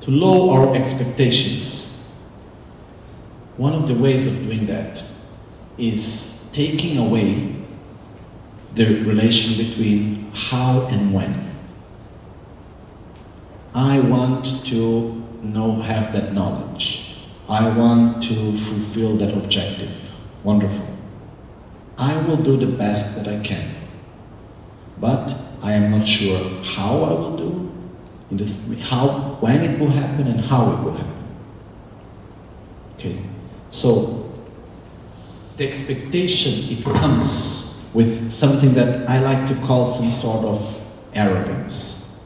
to lower our expectations. One of the ways of doing that is taking away the relation between how and when. I want to have that knowledge. I want to fulfill that objective. Wonderful. I will do the best that I can. But I am not sure how I will do, when it will happen and how it will happen. Okay? So, the expectation, it comes with something that I like to call some sort of arrogance.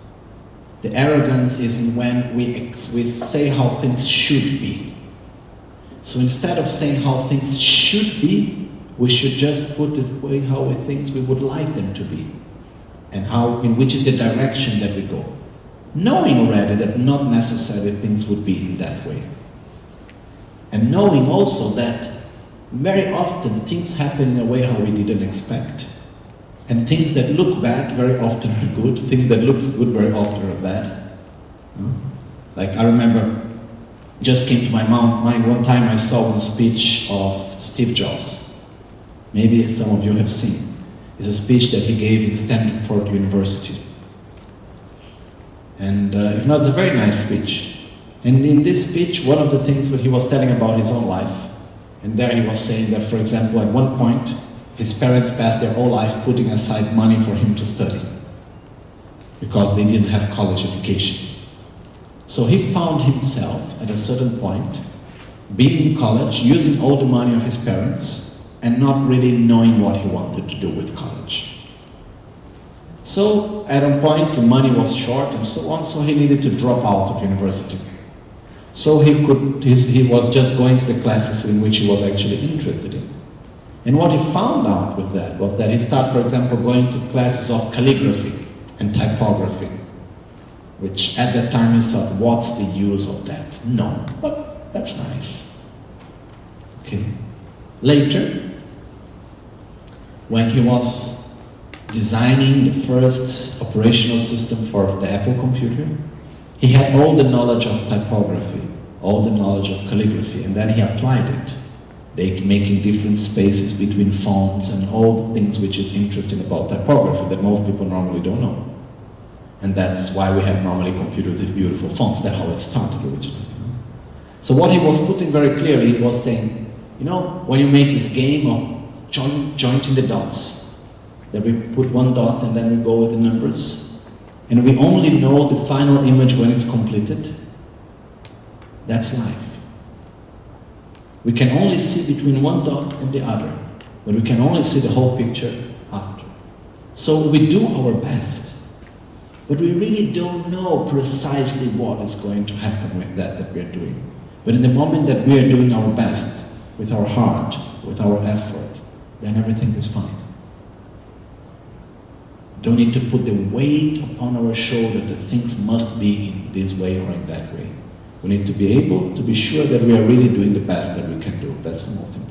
The arrogance is when we say how things should be. So instead of saying how things should be, we should just put it way how we think we would like them to be. And in which is the direction that we go. Knowing already that not necessarily things would be in that way. And knowing also that very often things happen in a way how we didn't expect. And things that look bad very often are good, things that looks good very often are bad. Like I remember, just came to my mind one time I saw one speech of Steve Jobs. Maybe some of you have seen. It's a speech that he gave in Stanford University. And if not, it's a very nice speech. And in this speech, one of the things that he was telling about his own life, and there he was saying that, for example, at one point, his parents passed their whole life putting aside money for him to study because they didn't have college education. So he found himself at a certain point being in college, using all the money of his parents and not really knowing what he wanted to do with college. So at a point the money was short and so on, so he needed to drop out of university. So he was just going to the classes in which he was actually interested in. And what he found out with that was that he started, for example, going to classes of calligraphy and typography, which at that time he thought, what's the use of that? No, but that's nice. Okay. Later, when he was designing the first operational system for the Apple computer, he had all the knowledge of typography, all the knowledge of calligraphy, and then he applied it. Making different spaces between fonts and all the things which is interesting about typography that most people normally don't know. And that's why we have normally computers with beautiful fonts. That's how it started originally. So what he was putting very clearly, he was saying, when you make this game of jointing the dots, that we put one dot and then we go with the numbers, and we only know the final image when it's completed, that's life. We can only see between one dot and the other, but we can only see the whole picture after. So we do our best, but we really don't know precisely what is going to happen with that we are doing. But in the moment that we are doing our best, with our heart, with our effort, then everything is fine. Don't need to put the weight upon our shoulder that things must be in this way or in that way. We need to be able to be sure that we are really doing the best that we can do. That's the most important.